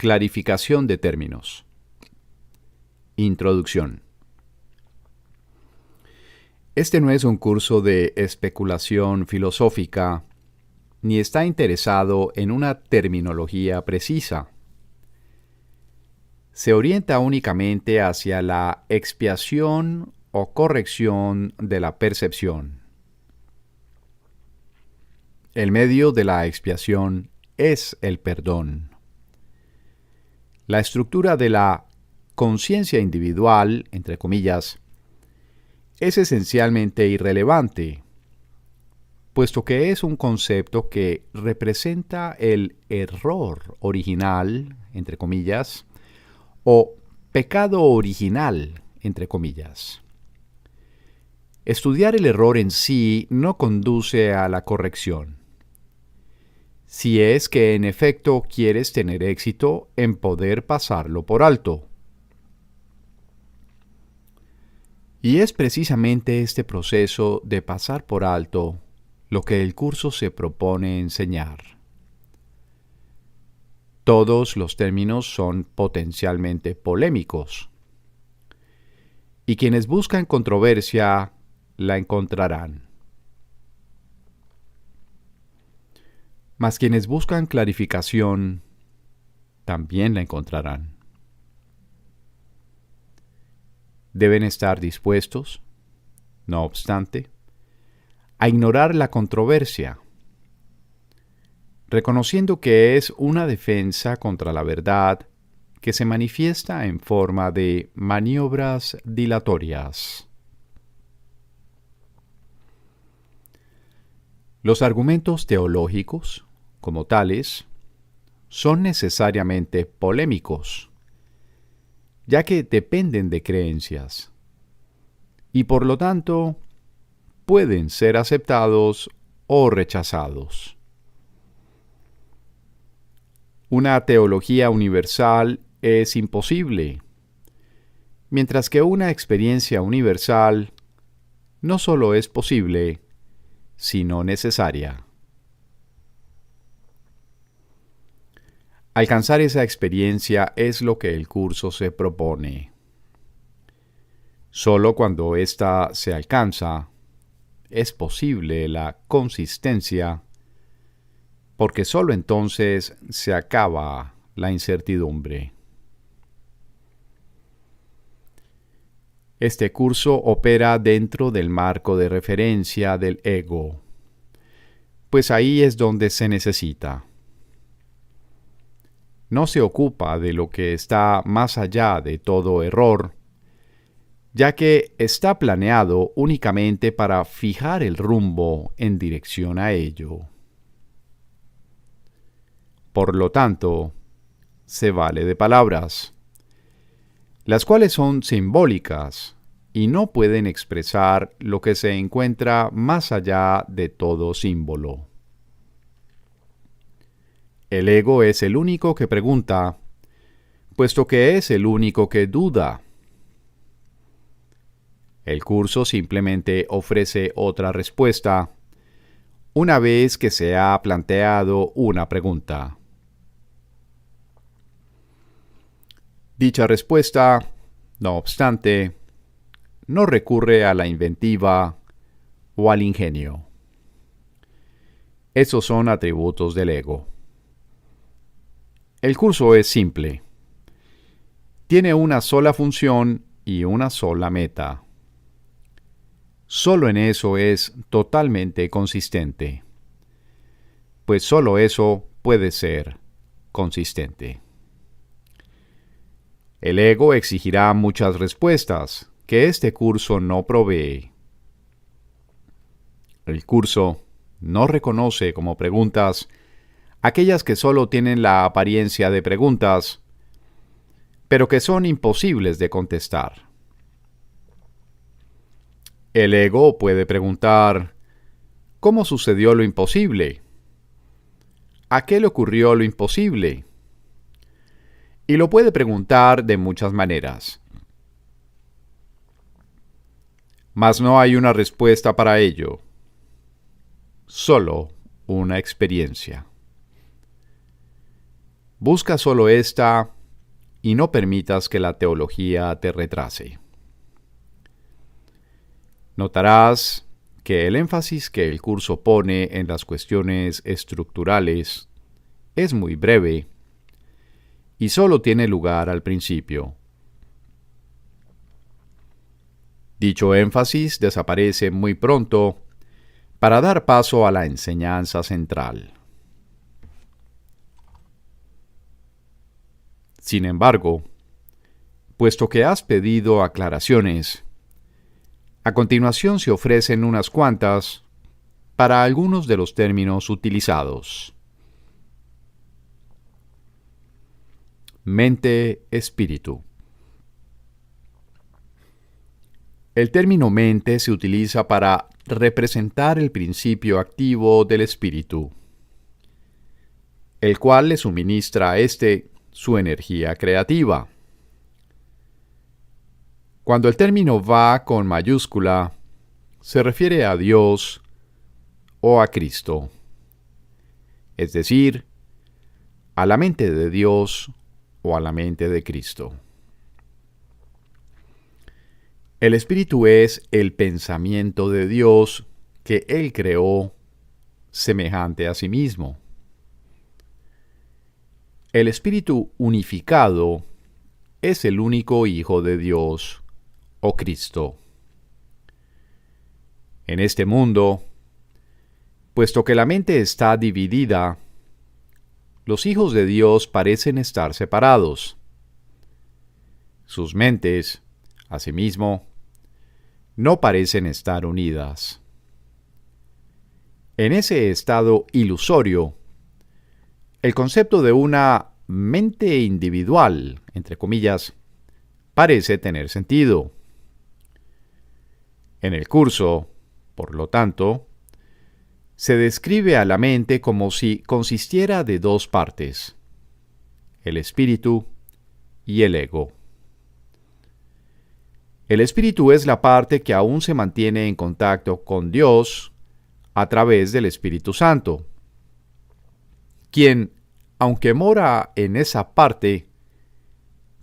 Clarificación de términos. Introducción. Este no es un curso de especulación filosófica, ni está interesado en una terminología precisa. Se orienta únicamente hacia la expiación o corrección de la percepción. El medio de la expiación es el perdón. La estructura de la conciencia individual, entre comillas, es esencialmente irrelevante, puesto que es un concepto que representa el error original, entre comillas, o pecado original, entre comillas. Estudiar el error en sí no conduce a la corrección. Si es que en efecto quieres tener éxito en poder pasarlo por alto. Y es precisamente este proceso de pasar por alto lo que el curso se propone enseñar. Todos los términos son potencialmente polémicos, y quienes buscan controversia la encontrarán. Mas quienes buscan clarificación también la encontrarán. Deben estar dispuestos, no obstante, a ignorar la controversia, reconociendo que es una defensa contra la verdad que se manifiesta en forma de maniobras dilatorias. Los argumentos teológicos, como tales, son necesariamente polémicos, ya que dependen de creencias, y por lo tanto pueden ser aceptados o rechazados. Una teología universal es imposible, mientras que una experiencia universal no solo es posible, sino necesaria. Alcanzar esa experiencia es lo que el curso se propone. Solo cuando ésta se alcanza, es posible la consistencia, porque solo entonces se acaba la incertidumbre. Este curso opera dentro del marco de referencia del ego, pues ahí es donde se necesita. No se ocupa de lo que está más allá de todo error, ya que está planeado únicamente para fijar el rumbo en dirección a ello. Por lo tanto, se vale de palabras, las cuales son simbólicas y no pueden expresar lo que se encuentra más allá de todo símbolo. El ego es el único que pregunta, puesto que es el único que duda. El curso simplemente ofrece otra respuesta, una vez que se ha planteado una pregunta. Dicha respuesta, no obstante, no recurre a la inventiva o al ingenio. Esos son atributos del ego. El curso es simple. Tiene una sola función y una sola meta. Solo en eso es totalmente consistente, pues solo eso puede ser consistente. El ego exigirá muchas respuestas que este curso no provee. El curso no reconoce como preguntas aquellas que solo tienen la apariencia de preguntas, pero que son imposibles de contestar. El ego puede preguntar, ¿cómo sucedió lo imposible? ¿A qué le ocurrió lo imposible? Y lo puede preguntar de muchas maneras. Mas no hay una respuesta para ello, solo una experiencia. Busca solo esta y no permitas que la teología te retrase. Notarás que el énfasis que el curso pone en las cuestiones estructurales es muy breve y solo tiene lugar al principio. Dicho énfasis desaparece muy pronto para dar paso a la enseñanza central. Sin embargo, puesto que has pedido aclaraciones, a continuación se ofrecen unas cuantas para algunos de los términos utilizados. Mente-espíritu. El término mente se utiliza para representar el principio activo del espíritu, el cual le suministra a éste su energía creativa. Cuando el término va con mayúscula, se refiere a Dios o a Cristo, es decir, a la mente de Dios o a la mente de Cristo. El espíritu es el pensamiento de Dios que Él creó semejante a sí mismo. El espíritu unificado es el único Hijo de Dios o Cristo. En este mundo, puesto que la mente está dividida, los hijos de Dios parecen estar separados. Sus mentes, asimismo, no parecen estar unidas. En ese estado ilusorio, el concepto de una mente individual, entre comillas, parece tener sentido. En el curso, por lo tanto, se describe a la mente como si consistiera de dos partes, el espíritu y el ego. El espíritu es la parte que aún se mantiene en contacto con Dios a través del Espíritu Santo, quien, aunque mora en esa parte,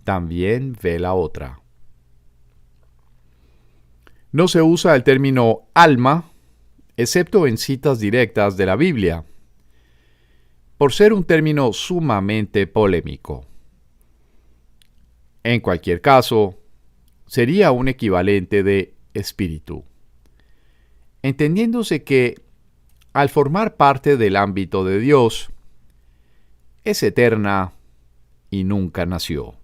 también ve la otra. No se usa el término alma, excepto en citas directas de la Biblia, por ser un término sumamente polémico. En cualquier caso, sería un equivalente de espíritu, entendiéndose que, al formar parte del ámbito de Dios, es eterna y nunca nació.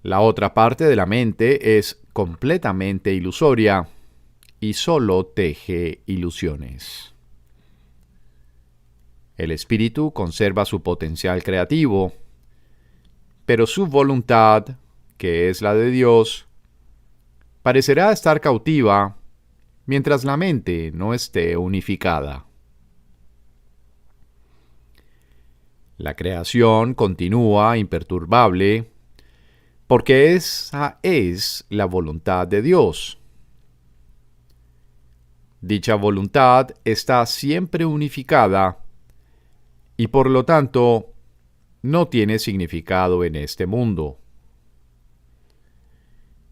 La otra parte de la mente es completamente ilusoria y solo teje ilusiones. El espíritu conserva su potencial creativo, pero su voluntad, que es la de Dios, parecerá estar cautiva mientras la mente no esté unificada. La creación continúa imperturbable porque esa es la voluntad de Dios. Dicha voluntad está siempre unificada y por lo tanto no tiene significado en este mundo.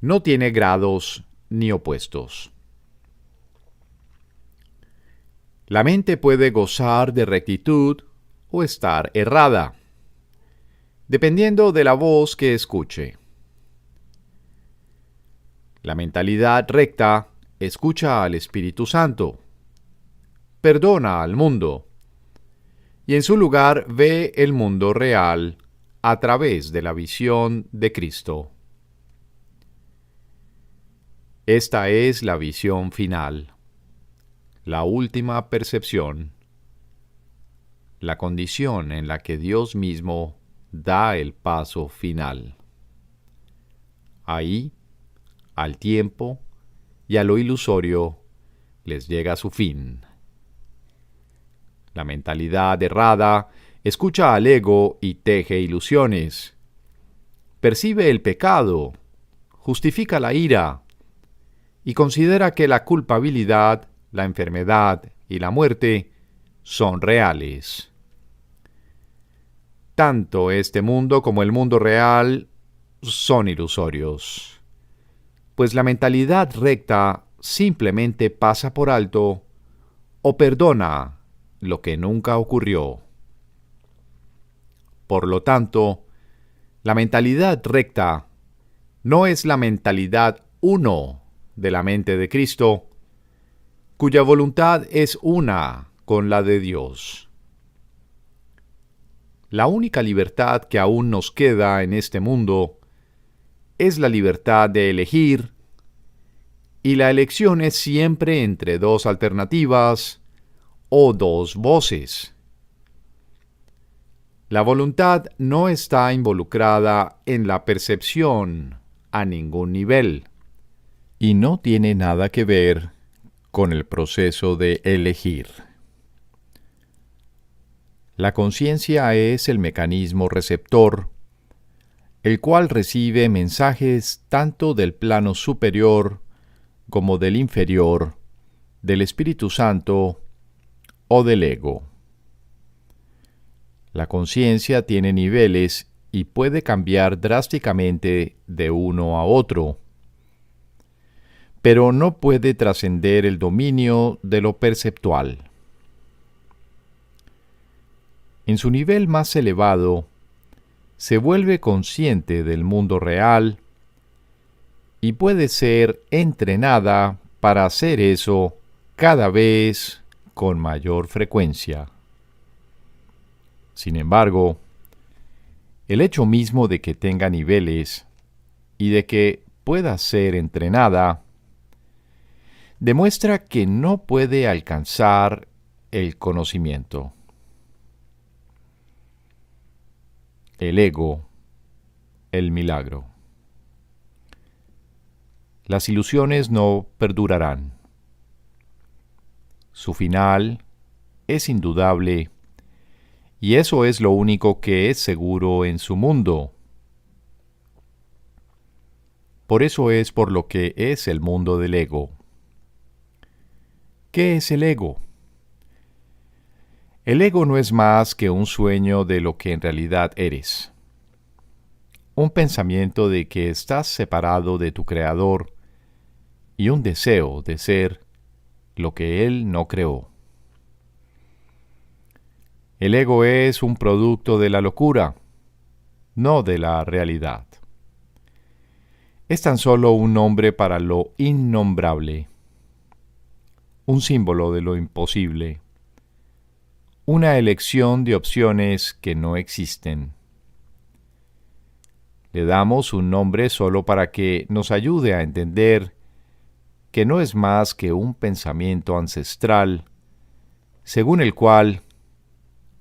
No tiene grados ni opuestos. La mente puede gozar de rectitud o estar errada, dependiendo de la voz que escuche. La mentalidad recta escucha al Espíritu Santo, perdona al mundo, y en su lugar ve el mundo real a través de la visión de Cristo. Esta es la visión final, la última percepción, la condición en la que Dios mismo da el paso final. Ahí, al tiempo y a lo ilusorio, les llega su fin. La mentalidad errada escucha al ego y teje ilusiones. Percibe el pecado, justifica la ira y considera que la culpabilidad, la enfermedad y la muerte son reales. Tanto este mundo como el mundo real son ilusorios, pues la mentalidad recta simplemente pasa por alto o perdona lo que nunca ocurrió. Por lo tanto, la mentalidad recta no es la mentalidad uno de la mente de Cristo, cuya voluntad es una con la de Dios. La única libertad que aún nos queda en este mundo es la libertad de elegir, y la elección es siempre entre dos alternativas o dos voces. La voluntad no está involucrada en la percepción a ningún nivel, y no tiene nada que ver con el proceso de elegir. La conciencia es el mecanismo receptor, el cual recibe mensajes tanto del plano superior como del inferior, del Espíritu Santo o del ego. La conciencia tiene niveles y puede cambiar drásticamente de uno a otro, pero no puede trascender el dominio de lo perceptual. En su nivel más elevado, se vuelve consciente del mundo real y puede ser entrenada para hacer eso cada vez con mayor frecuencia. Sin embargo, el hecho mismo de que tenga niveles y de que pueda ser entrenada demuestra que no puede alcanzar el conocimiento. El ego, el milagro. Las ilusiones no perdurarán. Su final es indudable, y eso es lo único que es seguro en su mundo. Por eso es por lo que es el mundo del ego. ¿Qué es el ego? El ego no es más que un sueño de lo que en realidad eres. Un pensamiento de que estás separado de tu Creador y un deseo de ser lo que Él no creó. El ego es un producto de la locura, no de la realidad. Es tan solo un nombre para lo innombrable, un símbolo de lo imposible, una elección de opciones que no existen. Le damos un nombre solo para que nos ayude a entender que no es más que un pensamiento ancestral, según el cual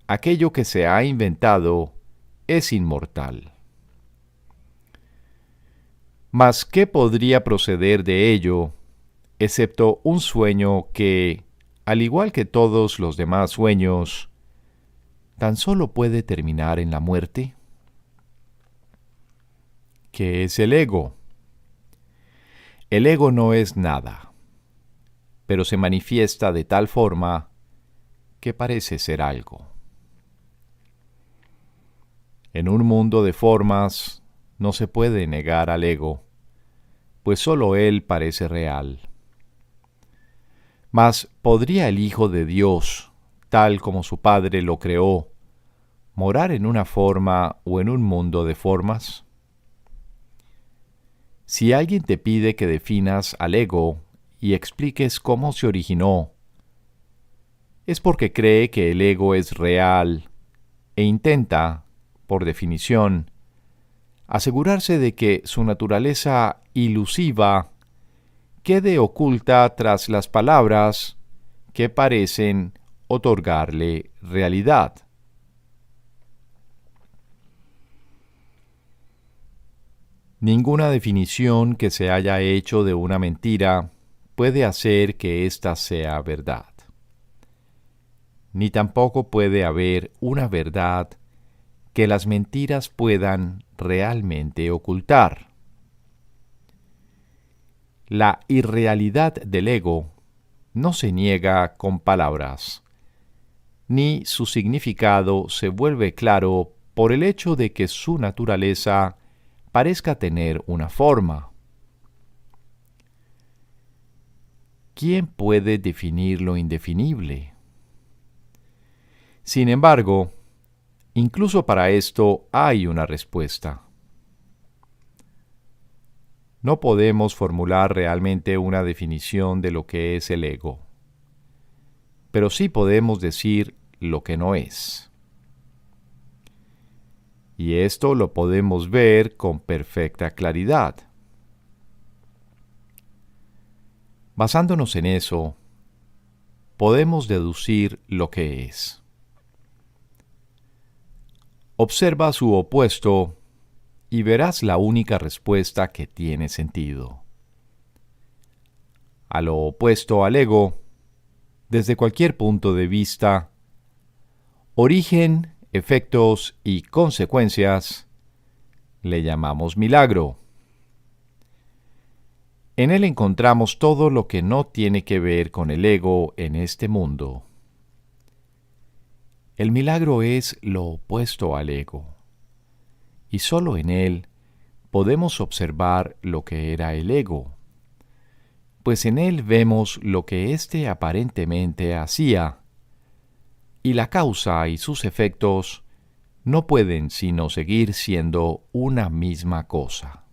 aquello que se ha inventado es inmortal. Mas, ¿qué podría proceder de ello, excepto un sueño que, al igual que todos los demás sueños, tan solo puede terminar en la muerte? ¿Qué es el ego? El ego no es nada, pero se manifiesta de tal forma que parece ser algo. En un mundo de formas no se puede negar al ego, pues sólo él parece real. Mas, ¿podría el Hijo de Dios, tal como su Padre lo creó, morar en una forma o en un mundo de formas? Si alguien te pide que definas al ego y expliques cómo se originó, es porque cree que el ego es real e intenta, por definición, asegurarse de que su naturaleza ilusiva quede oculta tras las palabras que parecen otorgarle realidad. Ninguna definición que se haya hecho de una mentira puede hacer que ésta sea verdad. Ni tampoco puede haber una verdad que las mentiras puedan realmente ocultar. La irrealidad del ego no se niega con palabras, ni su significado se vuelve claro por el hecho de que su naturaleza parezca tener una forma. ¿Quién puede definir lo indefinible? Sin embargo, incluso para esto hay una respuesta. No podemos formular realmente una definición de lo que es el ego, pero sí podemos decir lo que no es. Y esto lo podemos ver con perfecta claridad. Basándonos en eso, podemos deducir lo que es. Observa su opuesto y verás la única respuesta que tiene sentido. A lo opuesto al ego, desde cualquier punto de vista, origen, efectos y consecuencias, le llamamos milagro. En él encontramos todo lo que no tiene que ver con el ego en este mundo. El milagro es lo opuesto al ego, y solo en él podemos observar lo que era el ego, pues en él vemos lo que éste aparentemente hacía, y la causa y sus efectos no pueden sino seguir siendo una misma cosa.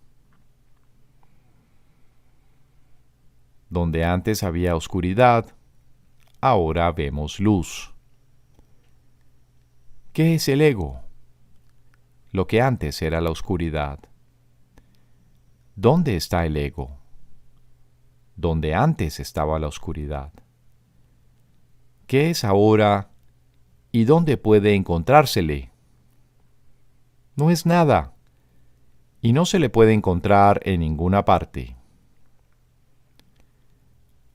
Donde antes había oscuridad, ahora vemos luz. ¿Qué es el ego? Lo que antes era la oscuridad. ¿Dónde está el ego? Donde antes estaba la oscuridad. ¿Qué es ahora y dónde puede encontrársele? No es nada, y no se le puede encontrar en ninguna parte.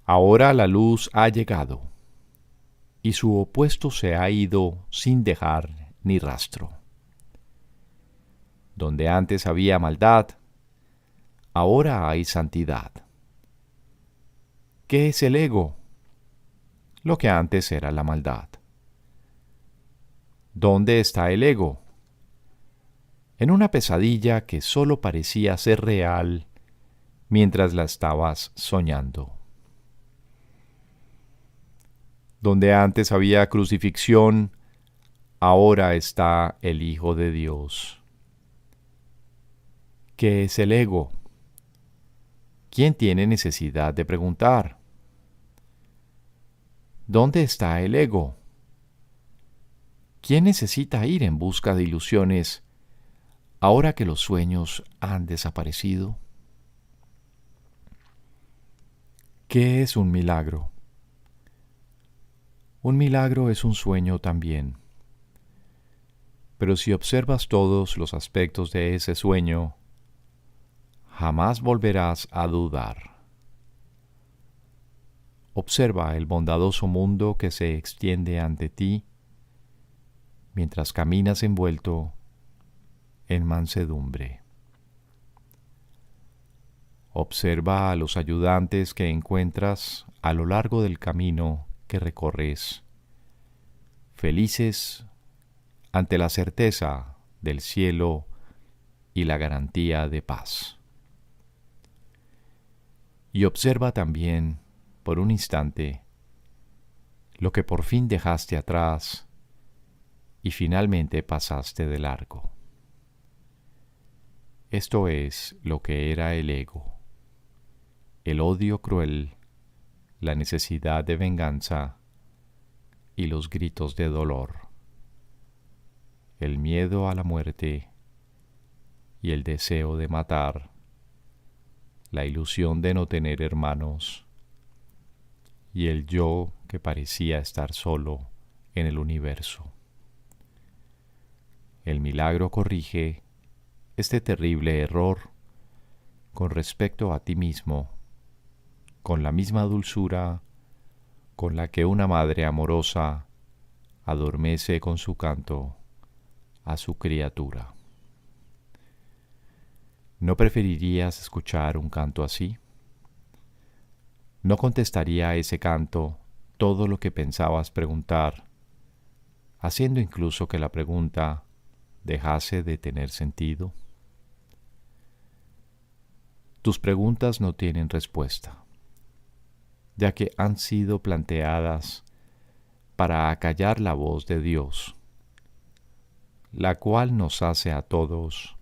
Ahora la luz ha llegado, y su opuesto se ha ido sin dejar ni rastro. Donde antes había maldad, ahora hay santidad. ¿Qué es el ego? Lo que antes era la maldad. ¿Dónde está el ego? En una pesadilla que solo parecía ser real mientras la estabas soñando. Donde antes había crucifixión, ahora está el Hijo de Dios. ¿Qué es el ego? ¿Quién tiene necesidad de preguntar? ¿Dónde está el ego? ¿Quién necesita ir en busca de ilusiones ahora que los sueños han desaparecido? ¿Qué es un milagro? Un milagro es un sueño también. Pero si observas todos los aspectos de ese sueño, jamás volverás a dudar. Observa el bondadoso mundo que se extiende ante ti mientras caminas envuelto en mansedumbre. Observa a los ayudantes que encuentras a lo largo del camino que recorres, felices ante la certeza del cielo y la garantía de paz. Y observa también, por un instante, lo que por fin dejaste atrás y finalmente pasaste de largo. Esto es lo que era el ego, el odio cruel, la necesidad de venganza y los gritos de dolor, el miedo a la muerte y el deseo de matar, la ilusión de no tener hermanos y el yo que parecía estar solo en el universo. El milagro corrige este terrible error con respecto a ti mismo, con la misma dulzura con la que una madre amorosa adormece con su canto a su criatura. ¿No preferirías escuchar un canto así? ¿No contestaría a ese canto todo lo que pensabas preguntar, haciendo incluso que la pregunta dejase de tener sentido? Tus preguntas no tienen respuesta, ya que han sido planteadas para acallar la voz de Dios, la cual nos hace a todos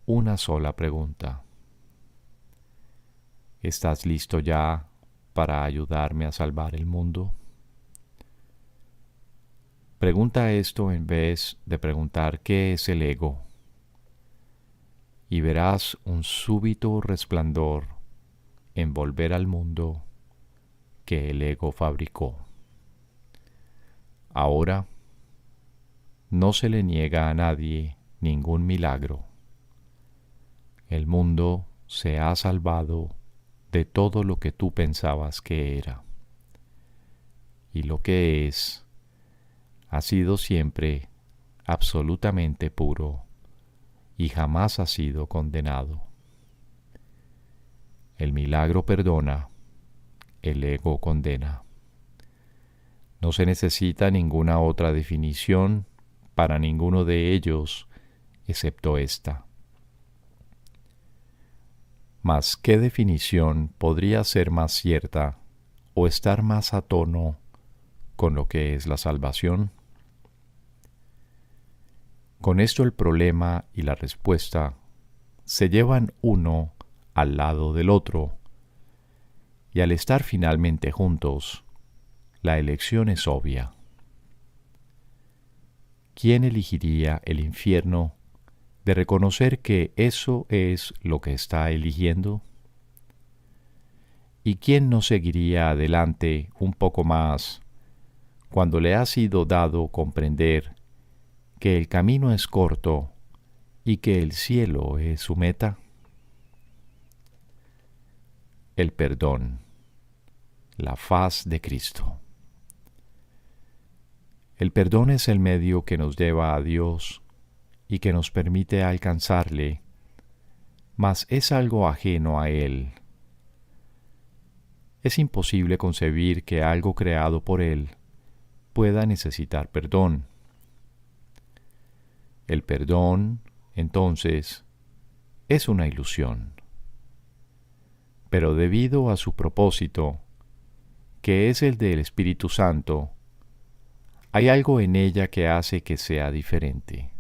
una sola pregunta. ¿Estás listo ya para ayudarme a salvar el mundo? Pregunta esto en vez de preguntar qué es el ego, y verás un súbito resplandor envolver al mundo que el ego fabricó. Ahora no se le niega a nadie ningún milagro. El mundo se ha salvado de todo lo que tú pensabas que era. Y lo que es, ha sido siempre absolutamente puro y jamás ha sido condenado. El milagro perdona, el ego condena. No se necesita ninguna otra definición para ninguno de ellos excepto esta. Mas, ¿qué definición podría ser más cierta o estar más a tono con lo que es la salvación? Con esto el problema y la respuesta se llevan uno al lado del otro, y al estar finalmente juntos, la elección es obvia. ¿Quién elegiría el infierno de reconocer que eso es lo que está eligiendo? ¿Y quién no seguiría adelante un poco más cuando le ha sido dado comprender que el camino es corto y que el cielo es su meta? El perdón, la faz de Cristo. El perdón es el medio que nos lleva a Dios y que nos permite alcanzarle, mas es algo ajeno a Él. Es imposible concebir que algo creado por Él pueda necesitar perdón. El perdón, entonces, es una ilusión. Pero debido a su propósito, que es el del Espíritu Santo, hay algo en ella que hace que sea diferente.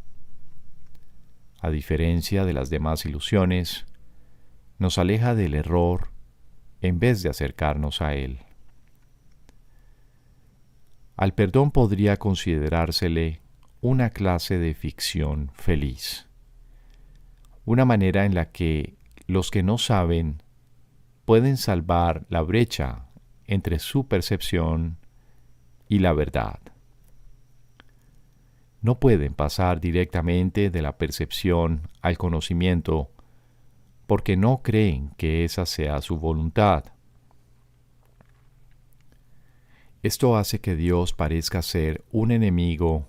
A diferencia de las demás ilusiones, nos aleja del error en vez de acercarnos a él. Al perdón podría considerársele una clase de ficción feliz, una manera en la que los que no saben pueden salvar la brecha entre su percepción y la verdad. No pueden pasar directamente de la percepción al conocimiento porque no creen que esa sea su voluntad. Esto hace que Dios parezca ser un enemigo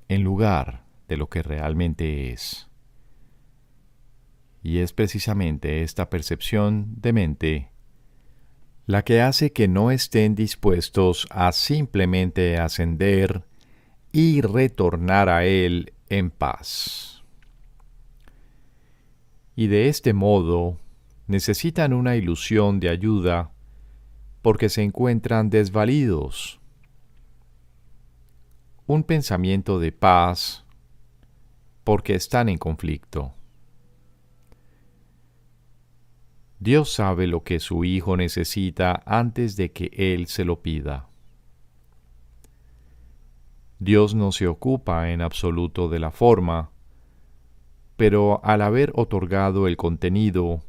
en lugar de lo que realmente es. Y es precisamente esta percepción de mente la que hace que no estén dispuestos a simplemente ascender y retornar a Él en paz. Y de este modo necesitan una ilusión de ayuda porque se encuentran desvalidos. Un pensamiento de paz porque están en conflicto. Dios sabe lo que su Hijo necesita antes de que Él se lo pida. Dios no se ocupa en absoluto de la forma, pero al haber otorgado el contenido,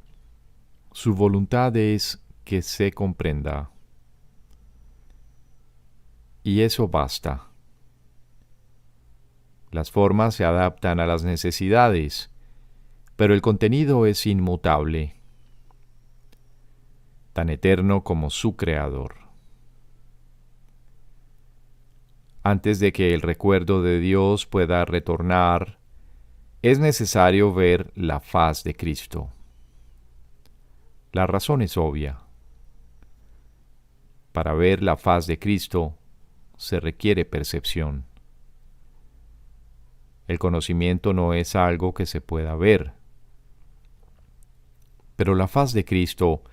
su voluntad es que se comprenda. Y eso basta. Las formas se adaptan a las necesidades, pero el contenido es inmutable, tan eterno como su Creador. Antes de que el recuerdo de Dios pueda retornar, es necesario ver la faz de Cristo. La razón es obvia. Para ver la faz de Cristo se requiere percepción. El conocimiento no es algo que se pueda ver, pero la faz de Cristo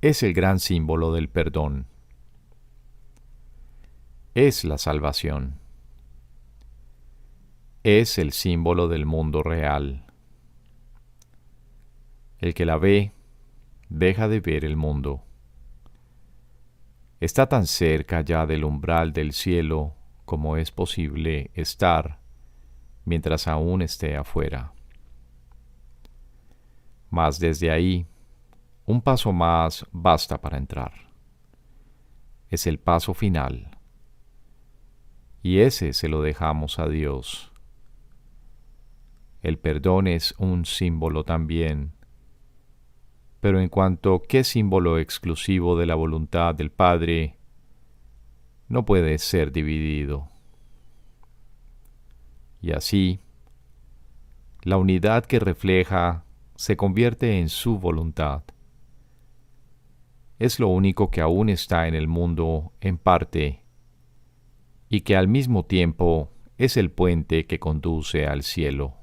es el gran símbolo del perdón. Es la salvación. Es el símbolo del mundo real. El que la ve, deja de ver el mundo. Está tan cerca ya del umbral del cielo como es posible estar mientras aún esté afuera. Mas desde ahí, un paso más basta para entrar. Es el paso final. Y ese se lo dejamos a Dios. El perdón es un símbolo también, pero en cuanto que símbolo exclusivo de la voluntad del Padre, no puede ser dividido. Y así, la unidad que refleja se convierte en su voluntad. Es lo único que aún está en el mundo en parte, y que al mismo tiempo es el puente que conduce al cielo.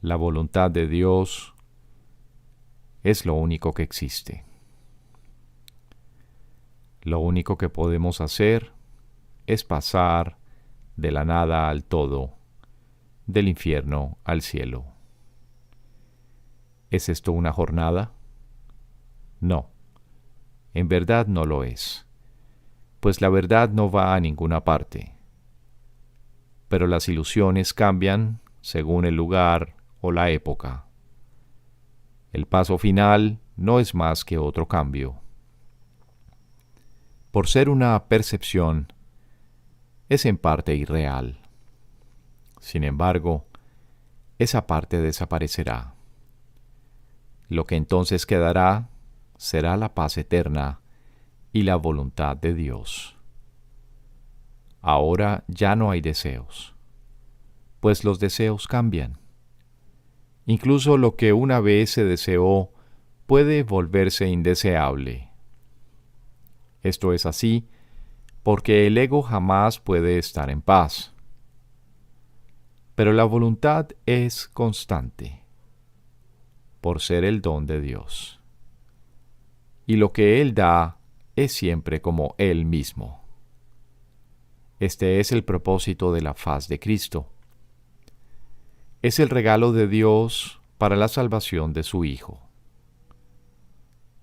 La voluntad de Dios es lo único que existe. Lo único que podemos hacer es pasar de la nada al todo, del infierno al cielo. ¿Es esto una jornada? No, en verdad no lo es, pues la verdad no va a ninguna parte. Pero las ilusiones cambian según el lugar o la época. El paso final no es más que otro cambio. Por ser una percepción, es en parte irreal. Sin embargo, esa parte desaparecerá. Lo que entonces quedará será la paz eterna y la voluntad de Dios. Ahora ya no hay deseos, pues los deseos cambian. Incluso lo que una vez se deseó puede volverse indeseable. Esto es así porque el ego jamás puede estar en paz. Pero la voluntad es constante, por ser el don de Dios. Y lo que Él da es siempre como Él mismo. Este es el propósito de la faz de Cristo. Es el regalo de Dios para la salvación de su Hijo.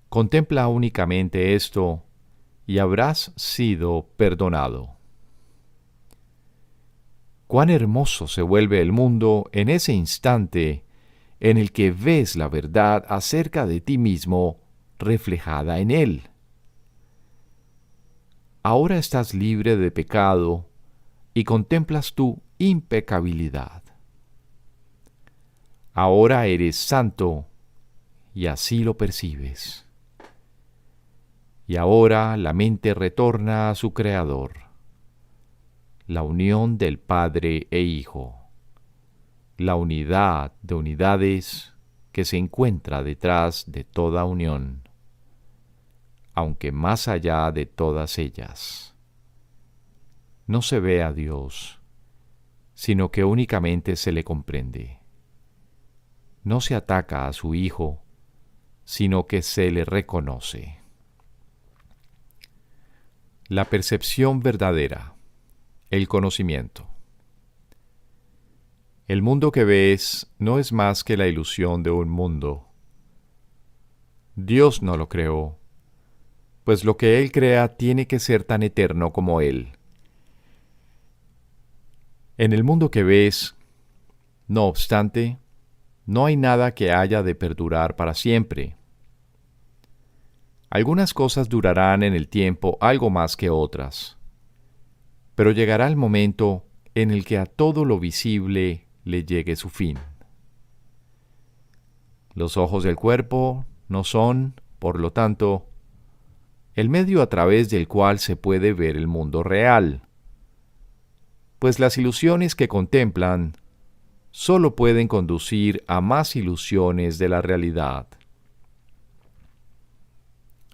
Contempla únicamente esto y habrás sido perdonado. Cuán hermoso se vuelve el mundo en ese instante en el que ves la verdad acerca de ti mismo reflejada en Él. Ahora estás libre de pecado y contemplas tu impecabilidad. Ahora eres santo y así lo percibes. Y ahora la mente retorna a su Creador, la unión del Padre e Hijo, la unidad de unidades que se encuentra detrás de toda unión, aunque más allá de todas ellas. No se ve a Dios, sino que únicamente se le comprende. No se ataca a su Hijo, sino que se le reconoce. La percepción verdadera, el conocimiento. El mundo que ves no es más que la ilusión de un mundo. Dios no lo creó, pues lo que Él crea tiene que ser tan eterno como Él. En el mundo que ves, no obstante, no hay nada que haya de perdurar para siempre. Algunas cosas durarán en el tiempo algo más que otras, pero llegará el momento en el que a todo lo visible le llegue su fin. Los ojos del cuerpo no son, por lo tanto, el medio a través del cual se puede ver el mundo real, pues las ilusiones que contemplan solo pueden conducir a más ilusiones de la realidad.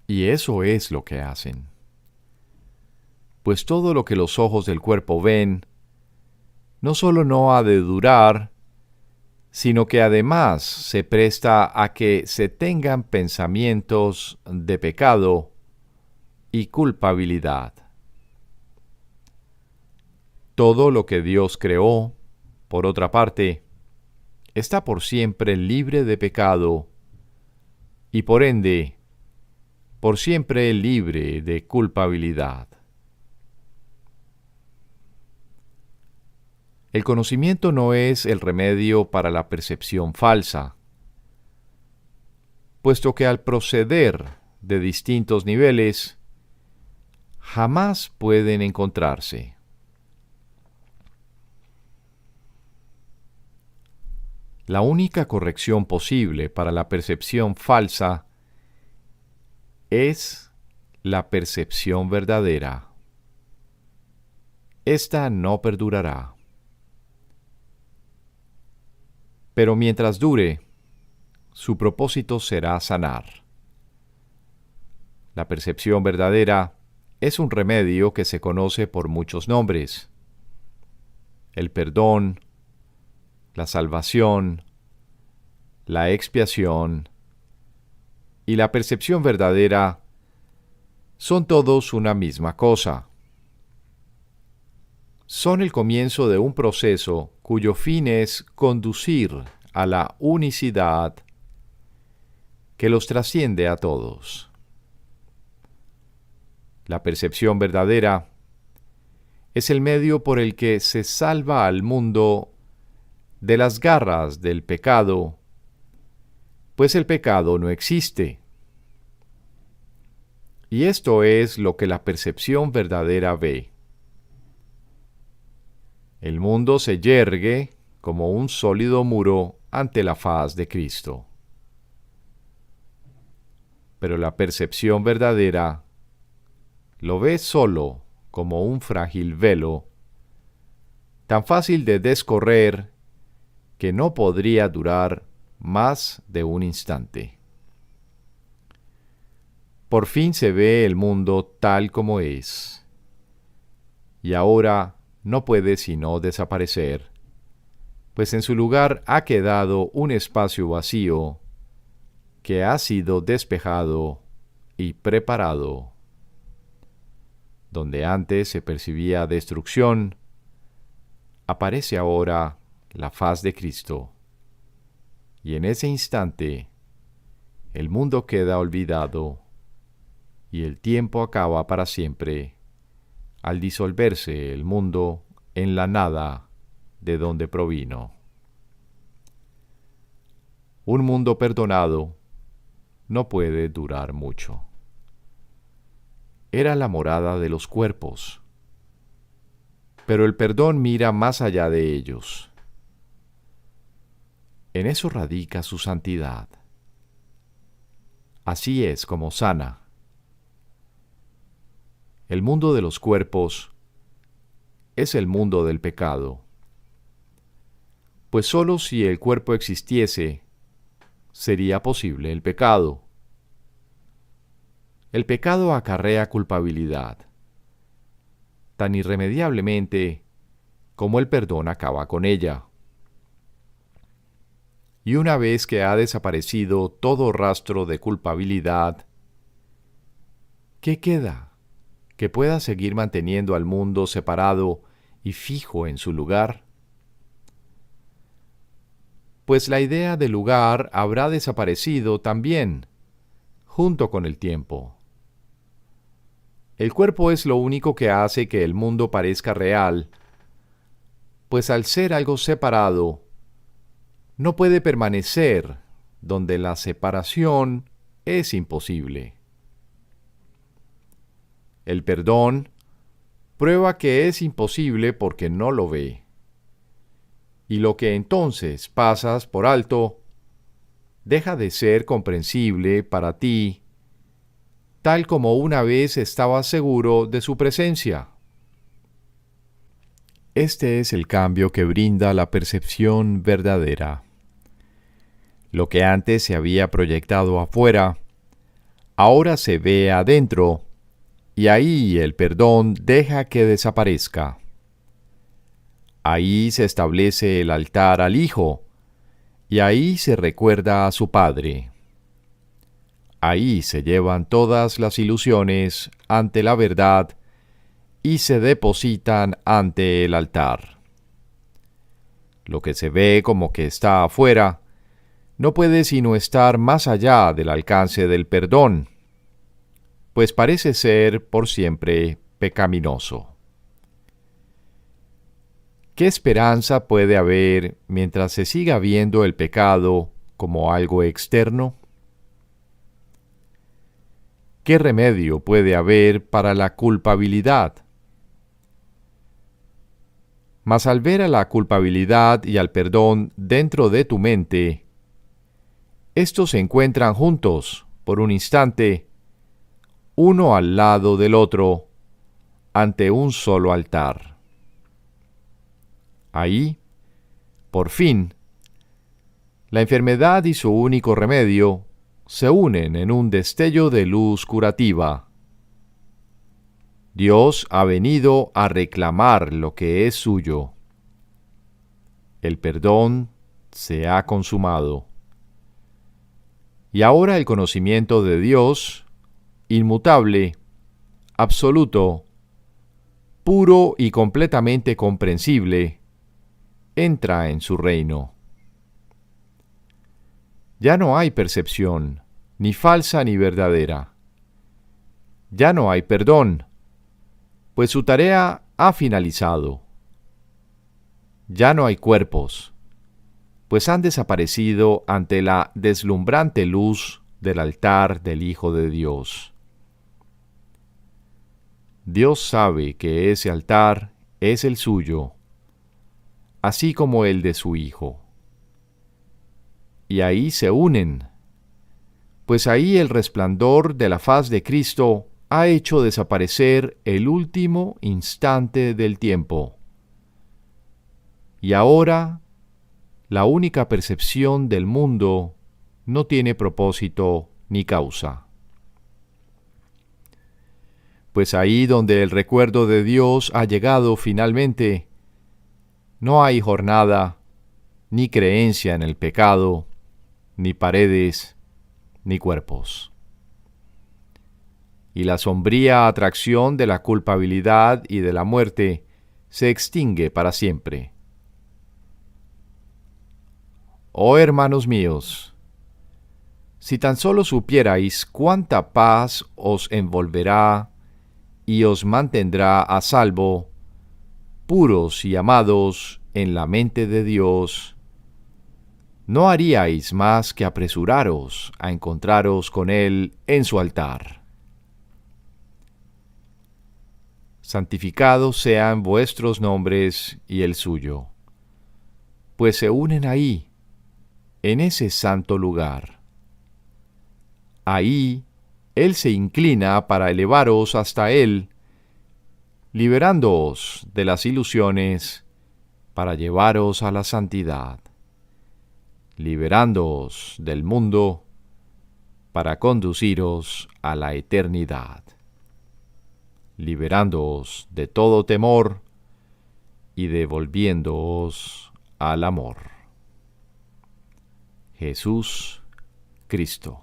Y eso es lo que hacen. pues todo lo que los ojos del cuerpo ven, no solo no ha de durar, sino que además se presta a que se tengan pensamientos de pecado y culpabilidad. Todo lo que Dios creó, por otra parte, está por siempre libre de pecado y por ende, por siempre libre de culpabilidad. El conocimiento no es el remedio para la percepción falsa, puesto que al proceder de distintos niveles, jamás pueden encontrarse. La única corrección posible para la percepción falsa es la percepción verdadera. Esta no perdurará. Pero mientras dure, su propósito será sanar. La percepción verdadera es un remedio que se conoce por muchos nombres: el perdón, la salvación, la expiación y la percepción verdadera son todos una misma cosa. Son el comienzo de un proceso cuyo fin es conducir a la unicidad que los trasciende a todos. La percepción verdadera es el medio por el que se salva al mundo de las garras del pecado, pues el pecado no existe. Y esto es lo que la percepción verdadera ve. El mundo se yergue como un sólido muro ante la faz de Cristo. Pero la percepción verdadera lo ve solo como un frágil velo, tan fácil de descorrer que no podría durar más de un instante. Por fin se ve el mundo tal como es, y ahora no puede sino desaparecer, pues en su lugar ha quedado un espacio vacío que ha sido despejado y preparado. Donde antes se percibía destrucción, aparece ahora la faz de Cristo, y en ese instante el mundo queda olvidado y el tiempo acaba para siempre al disolverse el mundo en la nada de donde provino. Un mundo perdonado no puede durar mucho. Era la morada de los cuerpos, pero el perdón mira más allá de ellos. En eso radica su santidad. Así es como sana. El mundo de los cuerpos es el mundo del pecado, pues sólo si el cuerpo existiese, sería posible el pecado. El pecado acarrea culpabilidad, tan irremediablemente como el perdón acaba con ella. Y una vez que ha desaparecido todo rastro de culpabilidad, ¿qué queda que pueda seguir manteniendo al mundo separado y fijo en su lugar? Pues la idea de lugar habrá desaparecido también, junto con el tiempo. El cuerpo es lo único que hace que el mundo parezca real, pues al ser algo separado, no puede permanecer donde la separación es imposible. El perdón prueba que es imposible porque no lo ve. Y lo que entonces pasas por alto deja de ser comprensible para ti, tal como una vez estabas seguro de su presencia. Este es el cambio que brinda la percepción verdadera. Lo que antes se había proyectado afuera, ahora se ve adentro y ahí el perdón deja que desaparezca. Ahí se establece el altar al Hijo, y ahí se recuerda a su Padre. Ahí se llevan todas las ilusiones ante la verdad y se depositan ante el altar. Lo que se ve como que está afuera no puede sino estar más allá del alcance del perdón, pues parece ser por siempre pecaminoso. ¿Qué esperanza puede haber mientras se siga viendo el pecado como algo externo? ¿Qué remedio puede haber para la culpabilidad? Mas al ver a la culpabilidad y al perdón dentro de tu mente, estos se encuentran juntos, por un instante, uno al lado del otro, ante un solo altar. Ahí, por fin, la enfermedad y su único remedio se unen en un destello de luz curativa. Dios ha venido a reclamar lo que es suyo. El perdón se ha consumado. Y ahora el conocimiento de Dios, inmutable, absoluto, puro y completamente comprensible, entra en su reino. Ya no hay percepción, ni falsa ni verdadera. Ya no hay perdón, pues su tarea ha finalizado. Ya no hay cuerpos, pues han desaparecido ante la deslumbrante luz del altar del Hijo de Dios. Dios sabe que ese altar es el suyo, así como el de su Hijo. Y ahí se unen, pues ahí el resplandor de la faz de Cristo ha hecho desaparecer el último instante del tiempo. Y ahora, la única percepción del mundo no tiene propósito ni causa. Pues ahí donde el recuerdo de Dios ha llegado finalmente, no hay jornada, ni creencia en el pecado, ni paredes, ni cuerpos. Y la sombría atracción de la culpabilidad y de la muerte se extingue para siempre. Oh hermanos míos, si tan solo supierais cuánta paz os envolverá y os mantendrá a salvo, puros y amados en la mente de Dios, no haríais más que apresuraros a encontraros con Él en su altar. Santificados sean vuestros nombres y el suyo, pues se unen ahí, en ese santo lugar. Ahí Él se inclina para elevaros hasta Él, liberándoos de las ilusiones para llevaros a la santidad, liberándoos del mundo para conduciros a la eternidad, liberándoos de todo temor y devolviéndoos al amor. Jesús Cristo.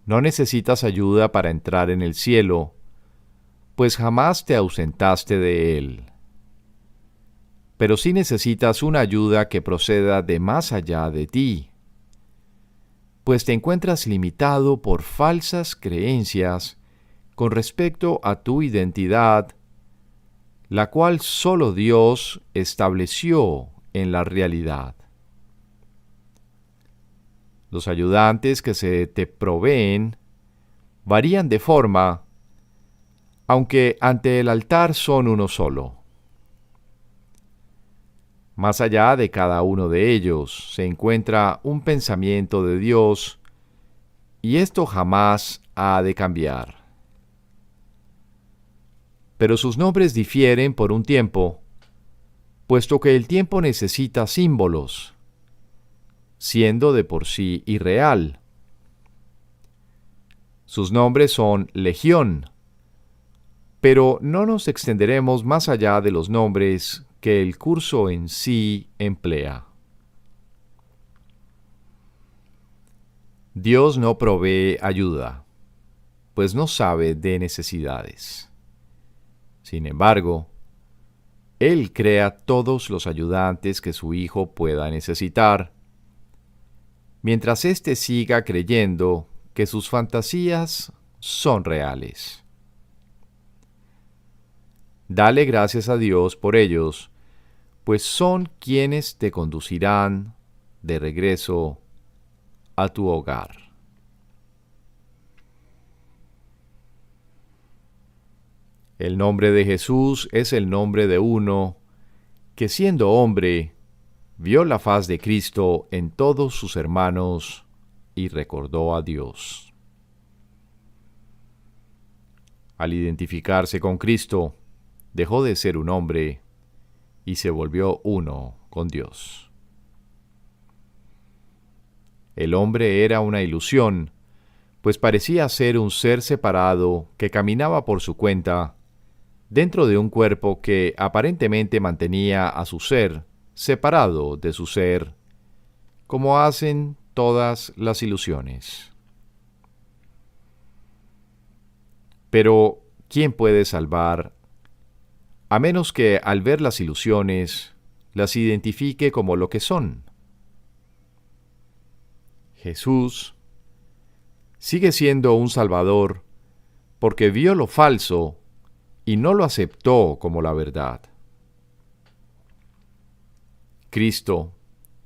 No necesitas ayuda para entrar en el cielo, pues jamás te ausentaste de él. Pero sí necesitas una ayuda que proceda de más allá de ti, pues te encuentras limitado por falsas creencias con respecto a tu identidad, la cual solo Dios estableció en la realidad. Los ayudantes que se te proveen varían de forma, aunque ante el altar son uno solo. Más allá de cada uno de ellos se encuentra un pensamiento de Dios, y esto jamás ha de cambiar. Pero sus nombres difieren por un tiempo, puesto que el tiempo necesita símbolos, siendo de por sí irreal. Sus nombres son Legión, pero no nos extenderemos más allá de los nombres que el curso en sí emplea. Dios no provee ayuda, pues no sabe de necesidades. Sin embargo, Él crea todos los ayudantes que su Hijo pueda necesitar, mientras éste siga creyendo que sus fantasías son reales. Dale gracias a Dios por ellos, pues son quienes te conducirán de regreso a tu hogar. El nombre de Jesús es el nombre de uno que, siendo hombre, vio la faz de Cristo en todos sus hermanos y recordó a Dios. Al identificarse con Cristo, dejó de ser un hombre y se volvió uno con Dios. El hombre era una ilusión, pues parecía ser un ser separado que caminaba por su cuenta dentro de un cuerpo que aparentemente mantenía a su ser separado de su ser, como hacen todas las ilusiones. Pero, ¿quién puede salvar a menos que al ver las ilusiones las identifique como lo que son? Jesús sigue siendo un Salvador porque vio lo falso y no lo aceptó como la verdad. Cristo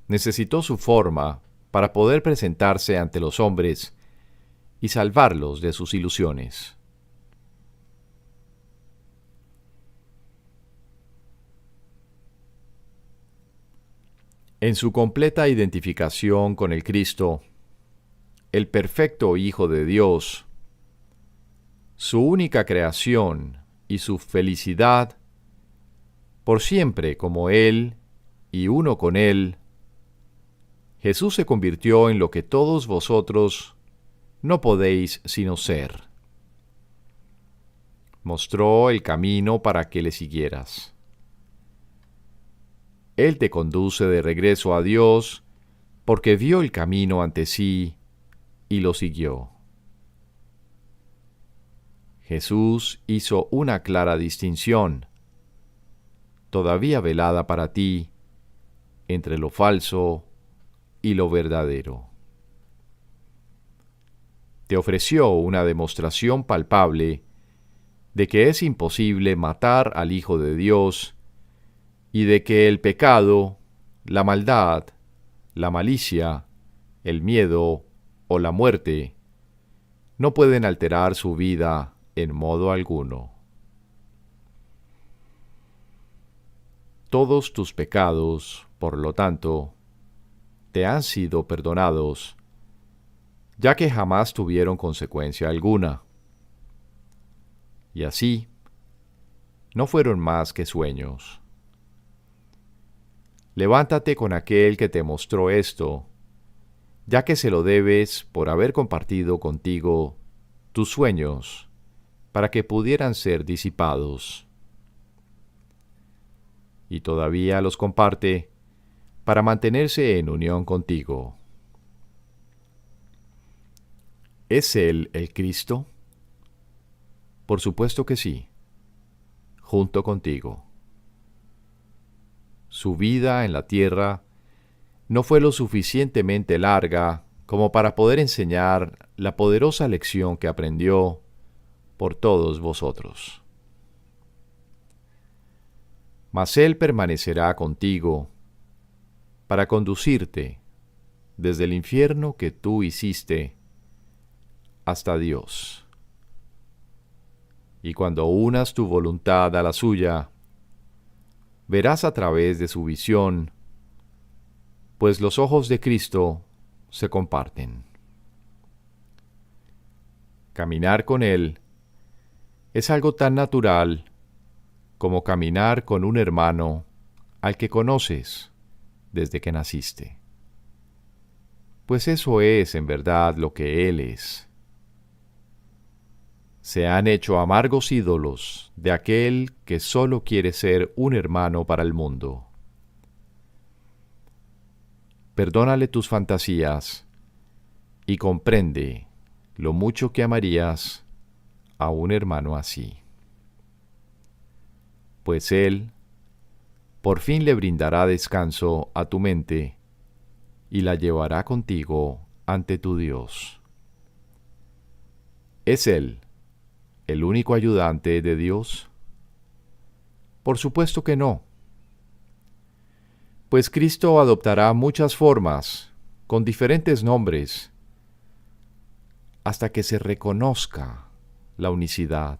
necesitó su forma para poder presentarse ante los hombres y salvarlos de sus ilusiones. En su completa identificación con el Cristo, el perfecto Hijo de Dios, su única creación y su felicidad, por siempre como Él y uno con Él, Jesús se convirtió en lo que todos vosotros no podéis sino ser. Mostró el camino para que le siguieras. Él te conduce de regreso a Dios porque vio el camino ante sí y lo siguió. Jesús hizo una clara distinción, todavía velada para ti, entre lo falso y lo verdadero. Te ofreció una demostración palpable de que es imposible matar al Hijo de Dios y de que el pecado, la maldad, la malicia, el miedo o la muerte no pueden alterar su vida en modo alguno. Todos tus pecados, por lo tanto, te han sido perdonados, ya que jamás tuvieron consecuencia alguna. Y así, no fueron más que sueños. Levántate con aquel que te mostró esto, ya que se lo debes por haber compartido contigo tus sueños, para que pudieran ser disipados. Y todavía los comparte para mantenerse en unión contigo. ¿Es Él el Cristo? Por supuesto que sí, junto contigo. Su vida en la tierra no fue lo suficientemente larga como para poder enseñar la poderosa lección que aprendió por todos vosotros. Mas Él permanecerá contigo para conducirte desde el infierno que tú hiciste hasta Dios. Y cuando unas tu voluntad a la suya, verás a través de su visión, pues los ojos de Cristo se comparten. Caminar con Él es algo tan natural como caminar con un hermano al que conoces desde que naciste. Pues eso es en verdad lo que Él es. Se han hecho amargos ídolos de aquel que solo quiere ser un hermano para el mundo. Perdónale tus fantasías y comprende lo mucho que amarías a un hermano así. Pues Él por fin le brindará descanso a tu mente y la llevará contigo ante tu Dios. ¿Es Él el único ayudante de Dios? Por supuesto que no. Pues Cristo adoptará muchas formas, con diferentes nombres, hasta que se reconozca la unicidad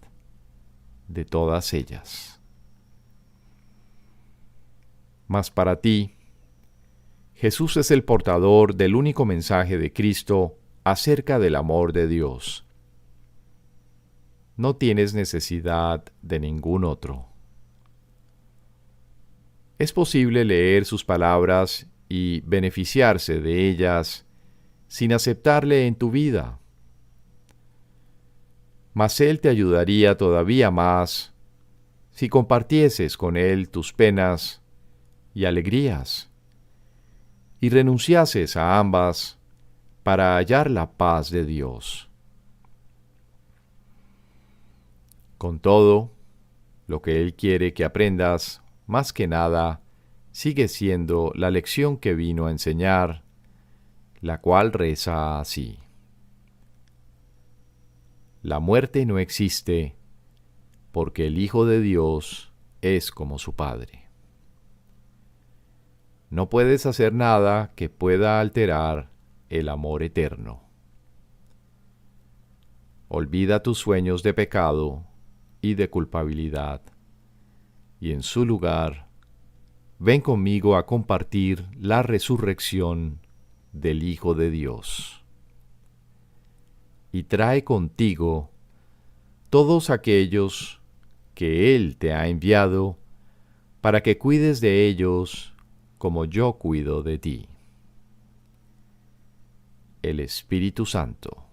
de todas ellas. Mas para ti, Jesús es el portador del único mensaje de Cristo acerca del amor de Dios. No tienes necesidad de ningún otro. Es posible leer sus palabras y beneficiarse de ellas sin aceptarle en tu vida. Mas Él te ayudaría todavía más si compartieses con Él tus penas y alegrías, y renunciases a ambas para hallar la paz de Dios. Con todo, lo que Él quiere que aprendas, más que nada, sigue siendo la lección que vino a enseñar, la cual reza así: la muerte no existe, porque el Hijo de Dios es como su Padre. No puedes hacer nada que pueda alterar el amor eterno. Olvida tus sueños de pecado y de culpabilidad, y en su lugar, ven conmigo a compartir la resurrección del Hijo de Dios. Y trae contigo todos aquellos que Él te ha enviado para que cuides de ellos como yo cuido de ti. El Espíritu Santo.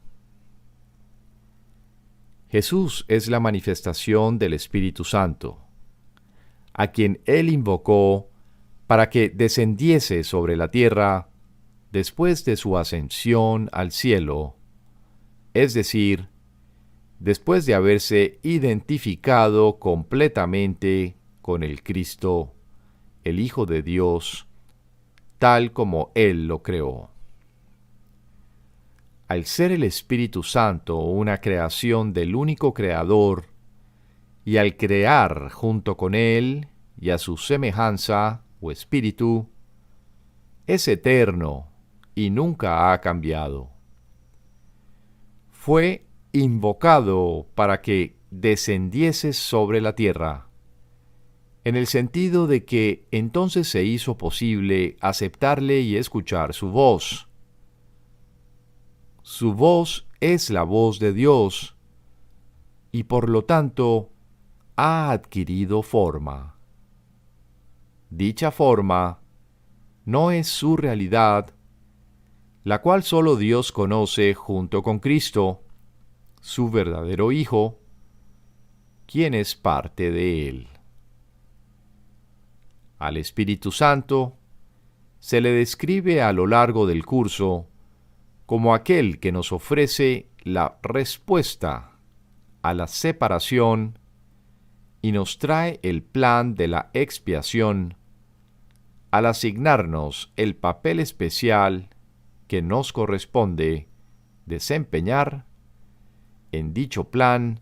Jesús es la manifestación del Espíritu Santo, a quien Él invocó para que descendiese sobre la tierra después de su ascensión al cielo, es decir, después de haberse identificado completamente con el Cristo, el Hijo de Dios, tal como Él lo creó. Al ser el Espíritu Santo una creación del único Creador, y al crear junto con Él y a su semejanza o espíritu, es eterno y nunca ha cambiado. Fue invocado para que descendiese sobre la tierra, en el sentido de que entonces se hizo posible aceptarle y escuchar su voz. Su voz es la voz de Dios, y por lo tanto ha adquirido forma. Dicha forma no es su realidad, la cual solo Dios conoce junto con Cristo, su verdadero Hijo, quien es parte de Él. Al Espíritu Santo se le describe a lo largo del curso como aquel que nos ofrece la respuesta a la separación y nos trae el plan de la expiación al asignarnos el papel especial que nos corresponde desempeñar en dicho plan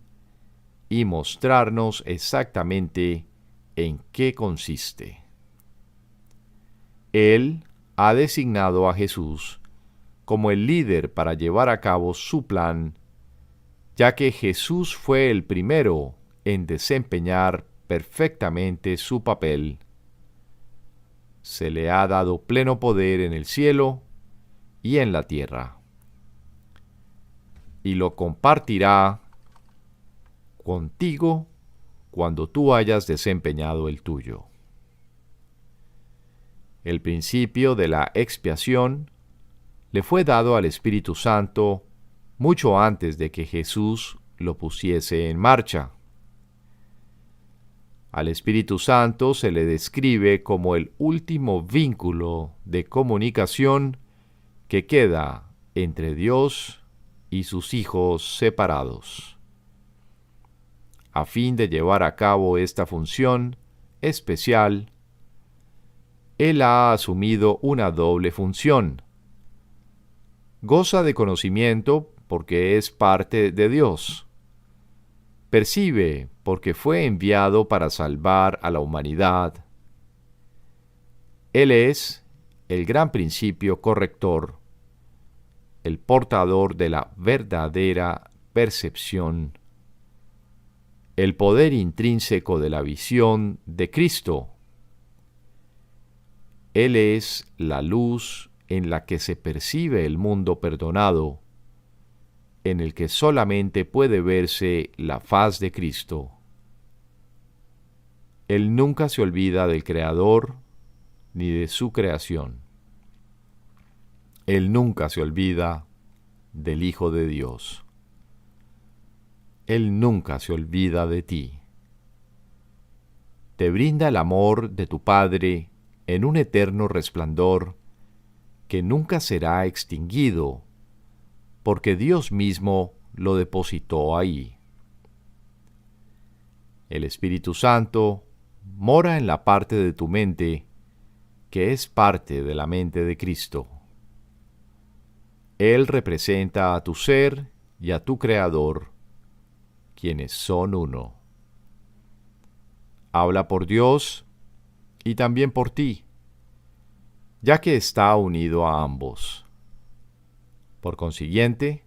y mostrarnos exactamente en qué consiste. Él ha designado a Jesús como el líder para llevar a cabo su plan, ya que Jesús fue el primero en desempeñar perfectamente su papel. Se le ha dado pleno poder en el cielo y en la tierra, y lo compartirá contigo cuando tú hayas desempeñado el tuyo. El principio de la expiación le fue dado al Espíritu Santo mucho antes de que Jesús lo pusiese en marcha. Al Espíritu Santo se le describe como el último vínculo de comunicación que queda entre Dios y sus hijos separados. A fin de llevar a cabo esta función especial, Él ha asumido una doble función. Goza de conocimiento porque es parte de Dios. Percibe porque fue enviado para salvar a la humanidad. Él es el gran principio corrector, el portador de la verdadera percepción, el poder intrínseco de la visión de Cristo. Él es la luz en la que se percibe el mundo perdonado, en el que solamente puede verse la faz de Cristo. Él nunca se olvida del Creador ni de su creación. Él nunca se olvida del Hijo de Dios. Él nunca se olvida de ti. Te brinda el amor de tu Padre en un eterno resplandor que nunca será extinguido, porque Dios mismo lo depositó ahí. El Espíritu Santo mora en la parte de tu mente que es parte de la mente de Cristo. Él representa a tu ser y a tu Creador, quienes son uno. Habla por Dios y también por ti, ya que está unido a ambos. Por consiguiente,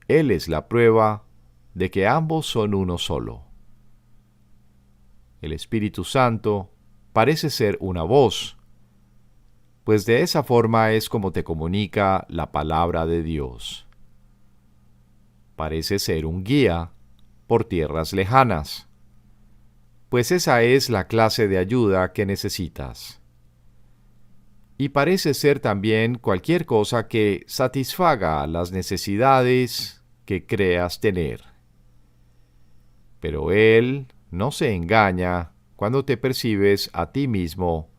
Él es la prueba de que ambos son uno solo. El Espíritu Santo parece ser una voz, pues de esa forma es como te comunica la palabra de Dios. Parece ser un guía por tierras lejanas, pues esa es la clase de ayuda que necesitas. Y parece ser también cualquier cosa que satisfaga las necesidades que creas tener. Pero Él no se engaña cuando te percibes a ti mismo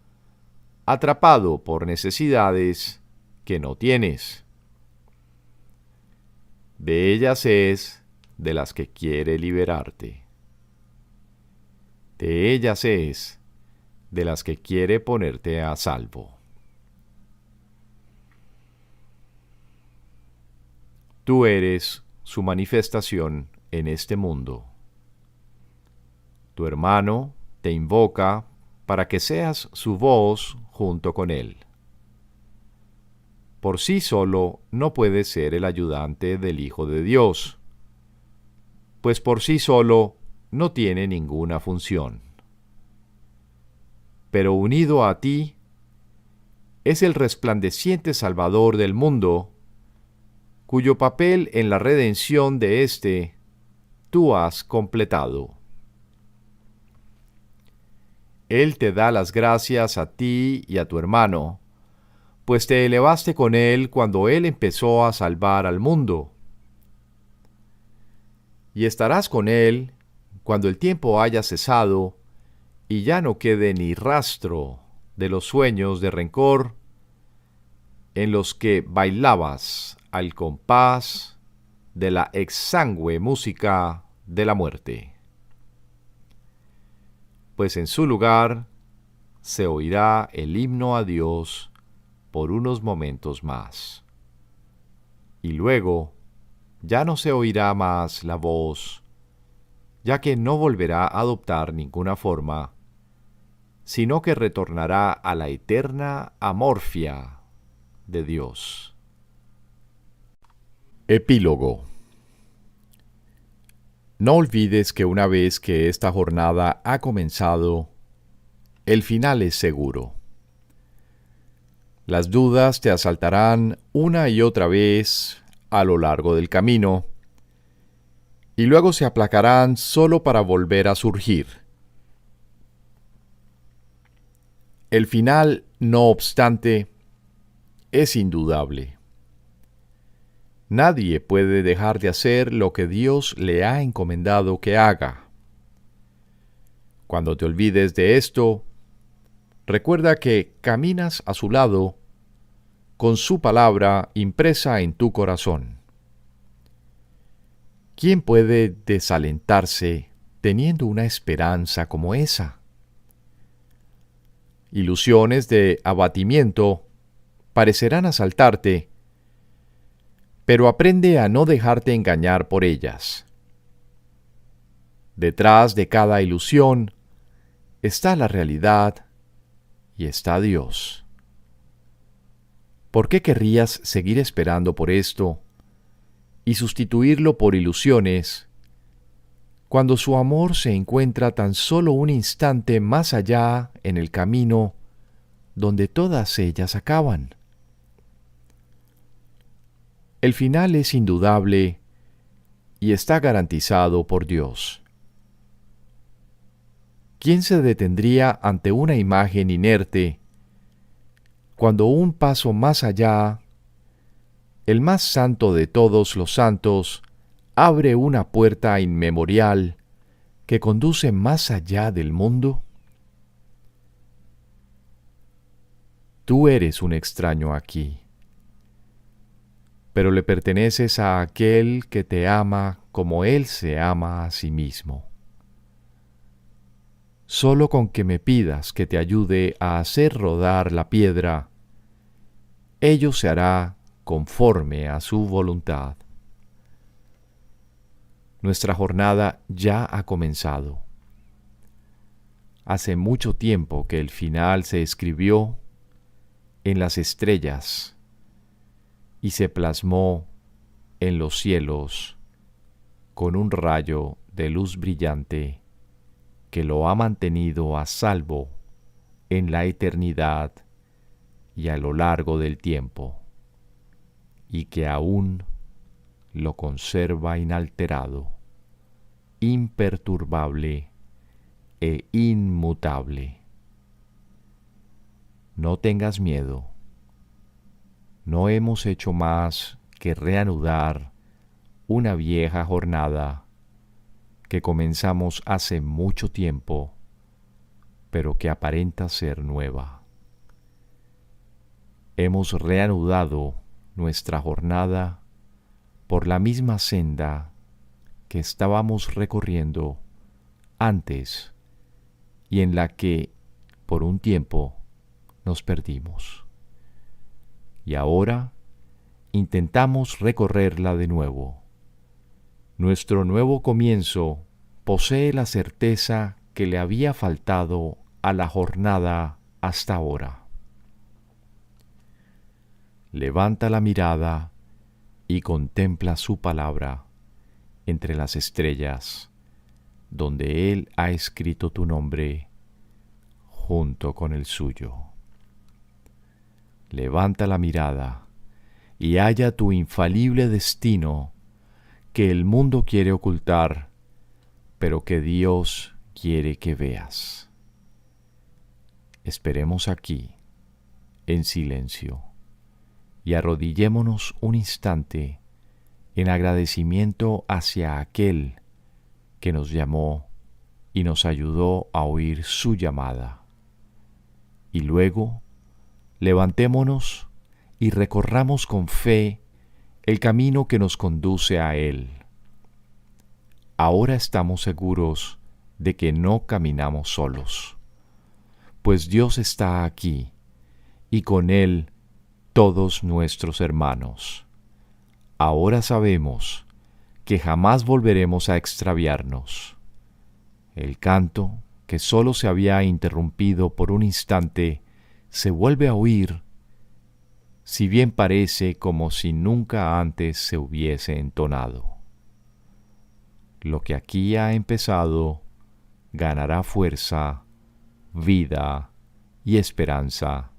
atrapado por necesidades que no tienes. De ellas es de las que quiere liberarte. De ellas es de las que quiere ponerte a salvo. Tú eres su manifestación en este mundo. Tu hermano te invoca para que seas su voz junto con él. Por sí solo no puede ser el ayudante del Hijo de Dios, pues por sí solo no tiene ninguna función. Pero unido a ti, es el resplandeciente Salvador del mundo, cuyo papel en la redención de éste tú has completado. Él te da las gracias a ti y a tu hermano, pues te elevaste con él cuando él empezó a salvar al mundo. Y estarás con él cuando el tiempo haya cesado y ya no quede ni rastro de los sueños de rencor en los que bailabas al compás de la exangüe música de la muerte. Pues en su lugar se oirá el himno a Dios por unos momentos más. Y luego ya no se oirá más la voz, ya que no volverá a adoptar ninguna forma, sino que retornará a la eterna amorfia de Dios. Epílogo. No olvides que una vez que esta jornada ha comenzado, el final es seguro. Las dudas te asaltarán una y otra vez a lo largo del camino, y luego se aplacarán solo para volver a surgir. El final, no obstante, es indudable. Nadie puede dejar de hacer lo que Dios le ha encomendado que haga. Cuando te olvides de esto, recuerda que caminas a su lado con su palabra impresa en tu corazón. ¿Quién puede desalentarse teniendo una esperanza como esa? Ilusiones de abatimiento parecerán asaltarte, pero aprende a no dejarte engañar por ellas. Detrás de cada ilusión está la realidad y está Dios. ¿Por qué querrías seguir esperando por esto y sustituirlo por ilusiones cuando su amor se encuentra tan solo un instante más allá en el camino donde todas ellas acaban? El final es indudable y está garantizado por Dios. ¿Quién se detendría ante una imagen inerte cuando un paso más allá, el más santo de todos los santos abre una puerta inmemorial que conduce más allá del mundo? Tú eres un extraño aquí, pero le perteneces a aquel que te ama como Él se ama a sí mismo. Solo con que me pidas que te ayude a hacer rodar la piedra, ello se hará conforme a su voluntad. Nuestra jornada ya ha comenzado. Hace mucho tiempo que el final se escribió en las estrellas y se plasmó en los cielos con un rayo de luz brillante que lo ha mantenido a salvo en la eternidad y a lo largo del tiempo, y que aún lo conserva inalterado, imperturbable e inmutable. No tengas miedo. No hemos hecho más que reanudar una vieja jornada que comenzamos hace mucho tiempo, pero que aparenta ser nueva. Hemos reanudado nuestra jornada por la misma senda que estábamos recorriendo antes y en la que, por un tiempo, nos perdimos. Y ahora intentamos recorrerla de nuevo. Nuestro nuevo comienzo posee la certeza que le había faltado a la jornada hasta ahora. Levanta la mirada y contempla su palabra entre las estrellas, donde Él ha escrito tu nombre junto con el suyo. Levanta la mirada y halla tu infalible destino que el mundo quiere ocultar, pero que Dios quiere que veas. Esperemos aquí, en silencio, y arrodillémonos un instante en agradecimiento hacia aquel que nos llamó y nos ayudó a oír su llamada. Y luego, levantémonos y recorramos con fe el camino que nos conduce a Él. Ahora estamos seguros de que no caminamos solos, pues Dios está aquí y con Él todos nuestros hermanos. Ahora sabemos que jamás volveremos a extraviarnos. El canto, que solo se había interrumpido por un instante, se vuelve a oír, si bien parece como si nunca antes se hubiese entonado. Lo que aquí ha empezado ganará fuerza, vida y esperanza,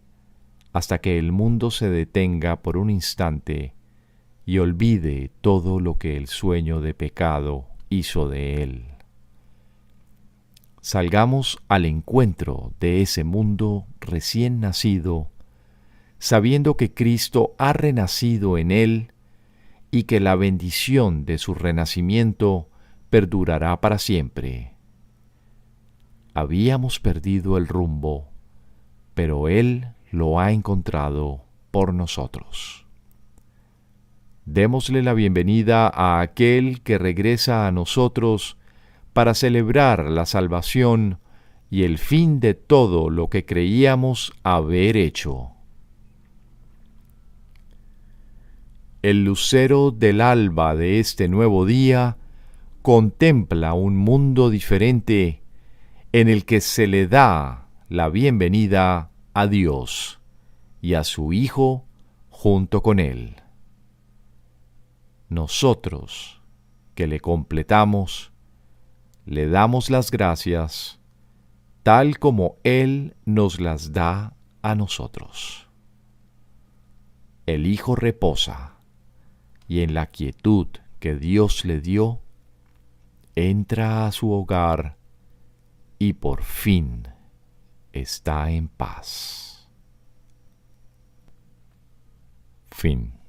hasta que el mundo se detenga por un instante y olvide todo lo que el sueño de pecado hizo de él. Salgamos al encuentro de ese mundo recién nacido, sabiendo que Cristo ha renacido en él y que la bendición de su renacimiento perdurará para siempre. Habíamos perdido el rumbo, pero Él lo ha encontrado por nosotros. Démosle la bienvenida a aquel que regresa a nosotros para celebrar la salvación y el fin de todo lo que creíamos haber hecho. El lucero del alba de este nuevo día contempla un mundo diferente en el que se le da la bienvenida a Dios y a su Hijo junto con Él. Nosotros, que le completamos, le damos las gracias, tal como Él nos las da a nosotros. El Hijo reposa, y en la quietud que Dios le dio, entra a su hogar y por fin está en paz. Fin.